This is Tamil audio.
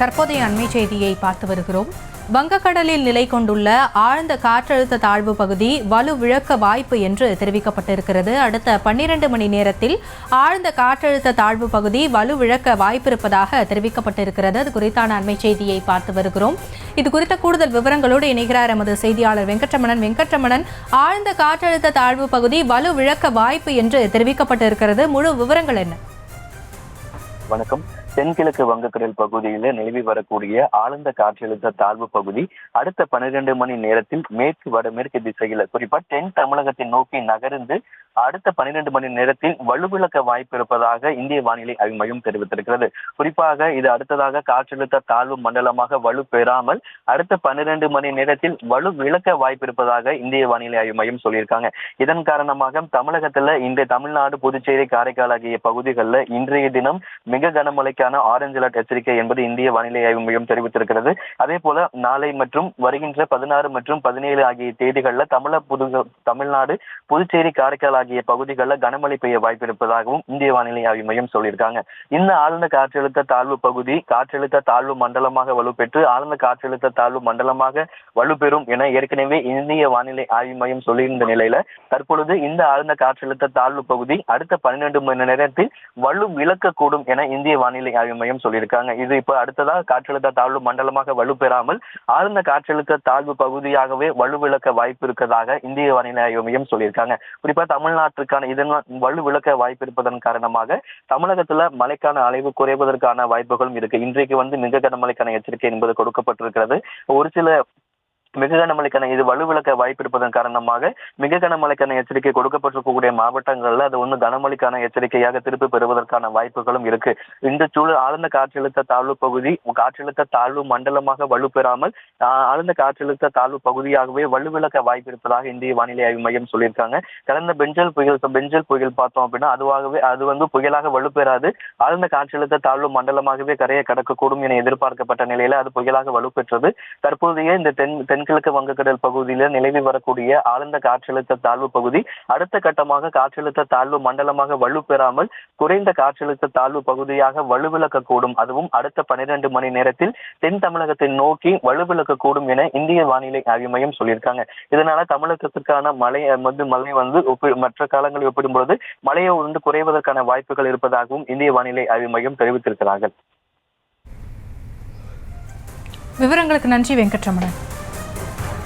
தற்போதைய அண்மை செய்தியை பார்த்து வருகிறோம். வங்கக்கடலில் நிலை கொண்டுள்ள ஆழ்ந்த காற்றழுத்த தாழ்வு பகுதி வலுவிழக்க வாய்ப்பு என்று தெரிவிக்கப்பட்டிருக்கிறது. அடுத்த 12 மணி நேரத்தில் ஆழ்ந்த காற்றழுத்த தாழ்வு பகுதி வலுவிழக்க வாய்ப்பிருப்பதாக தெரிவிக்கப்பட்டிருக்கிறது. அது குறித்தான அண்மை செய்தியை பார்த்து வருகிறோம். இது குறித்த கூடுதல் விவரங்களோடு இணைகிறார் எமது செய்தியாளர் வெங்கட்ரமணன். ஆழ்ந்த காற்றழுத்த தாழ்வு பகுதி வலுவிழக்க வாய்ப்பு என்று தெரிவிக்கப்பட்டிருக்கிறது. முழு விவரங்கள் என்ன? வணக்கம். தென்கிழக்கு வங்கக்கடல் பகுதியில நிலவி வரக்கூடிய ஆழ்ந்த காற்றழுத்த தாழ்வு பகுதி அடுத்த 12 மணி நேரத்தில் மேற்கு வடமேற்கு திசையில குறிப்பா தென் தமிழகத்தை நோக்கி நகர்ந்து அடுத்த 12 மணி நேரத்தில் வலுவிழக்க வாய்ப்பு இருப்பதாக இந்திய வானிலை ஆய்வு மையம் தெரிவித்திருக்கிறது. குறிப்பாக இது அடுத்ததாக காற்றழுத்த தாழ்வு மண்டலமாக வலு பெறாமல் அடுத்த 12 மணி நேரத்தில் வலு விளக்க வாய்ப்பு இருப்பதாக இந்திய வானிலை ஆய்வு மையம் சொல்லியிருக்காங்க. இதன் காரணமாக தமிழகத்துல இந்த தமிழ்நாடு, புதுச்சேரி, காரைக்கால் ஆகிய பகுதிகளில் இன்றைய தினம் மிக கனமழைக்கான ஆரஞ்சு அலர்ட் எச்சரிக்கை என்பது இந்திய வானிலை ஆய்வு மையம் தெரிவித்திருக்கிறது. அதே போல நாளை மற்றும் வருகின்ற 16 மற்றும் 17 ஆகிய தேதிகளில் தமிழ்நாடு, புதுச்சேரி, காரைக்கால் ஆகிய பகுதிகளில் கனமழை பெய்ய வாய்ப்பு இருப்பதாகவும் இந்திய வானிலை ஆய்வு மையம் சொல்லியிருக்காங்க. இந்த ஆழ்ந்த காற்றழுத்த தாழ்வு பகுதி காற்றழுத்த தாழ்வு மண்டலமாக வலுப்பெற்று ஆழ்ந்த காற்றழுத்த தாழ்வு மண்டலமாக வலுப்பெறும் என ஏற்கனவே இந்திய வானிலை ஆய்வு மையம் சொல்லியிருந்த நிலையில தற்பொழுது இந்த ஆழ்ந்த காற்றழுத்த தாழ்வு பகுதி அடுத்த 12 மணி நேரத்தில் வலு விளக்கக்கூடும் என இந்திய வானிலை ஆய்வு மையம் சொல்லியிருக்காங்க. இது இப்ப அடுத்ததாக காற்றழுத்த தாழ்வு மண்டலமாக வலுப்பெறாமல் ஆழ்ந்த காற்றழுத்த தாழ்வு பகுதியாகவே வலுவிழக்க வாய்ப்பு இருக்கிறதாக இந்திய வானிலை ஆய்வு மையம் சொல்லியிருக்காங்க. குறிப்பா தமிழ்நாட்டிற்கான இதனால் வலுவிழக்க வாய்ப்பு இருப்பதன் காரணமாக தமிழகத்துல மழைக்கான அளவு குறைவதற்கான வாய்ப்புகளும் இருக்கு. இன்றைக்கு மிக கனமழைக்கான எச்சரிக்கை என்பது கொடுக்கப்பட்டிருக்கிறது. ஒரு சில மிக கனமழைக்கான இது வலுவிழக்க வாய்ப்பு இருப்பதன் காரணமாக மிக கனமழைக்கான எச்சரிக்கை கொடுக்கப்பட்டிருக்கக்கூடிய மாவட்டங்கள்ல அது கனமழைக்கான எச்சரிக்கையாக திருப்பி பெறுவதற்கான வாய்ப்புகளும் இருக்கு. இந்த சூழல் ஆழ்ந்த காற்றழுத்த தாழ்வு பகுதி காற்றழுத்த தாழ்வு மண்டலமாக வலுப்பெறாமல் ஆழ்ந்த காற்றழுத்த தாழ்வு பகுதியாகவே வலுவிழக்க வாய்ப்பு இருப்பதாக இந்திய வானிலை ஆய்வு மையம் சொல்லியிருக்காங்க. கடந்த பெஞ்சல் புயல் பார்த்தோம் அப்படின்னா அது புயலாக வலுப்பெறாது ஆழ்ந்த காற்றழுத்த தாழ்வு மண்டலமாகவே கரையை கடக்கக்கூடும் என எதிர்பார்க்கப்பட்ட நிலையில அது புயலாக வலுப்பெற்றது. தற்போதைய இந்த தென்கிழக்கு வங்கக்கடல் பகுதியில நிலவி வரக்கூடிய ஆழ்ந்த காற்றழுத்த தாழ்வு பகுதி அடுத்த கட்டமாக காற்றழுத்த தாழ்வு மண்டலமாக வலுப்பெறாமல் குறைந்த காற்றழுத்த தாழ்வு பகுதியாக வலுவிழக்கக்கூடும். அதுவும் அடுத்த 12 மணி நேரத்தில் தென் தமிழகத்தை நோக்கி வலுவிழக்கக்கூடும் என இந்திய வானிலை ஆய்வு மையம் சொல்லியிருக்காங்க. இதனால தமிழகத்திற்கான மழை மற்ற காலங்களில் ஒப்பிடும்பொழுது மழையை குறைவதற்கான வாய்ப்புகள் இருப்பதாகவும் இந்திய வானிலை ஆய்வு மையம் தெரிவித்திருக்கிறார்கள். விவரங்களுக்கு நன்றி வெங்கட்ரமணன்.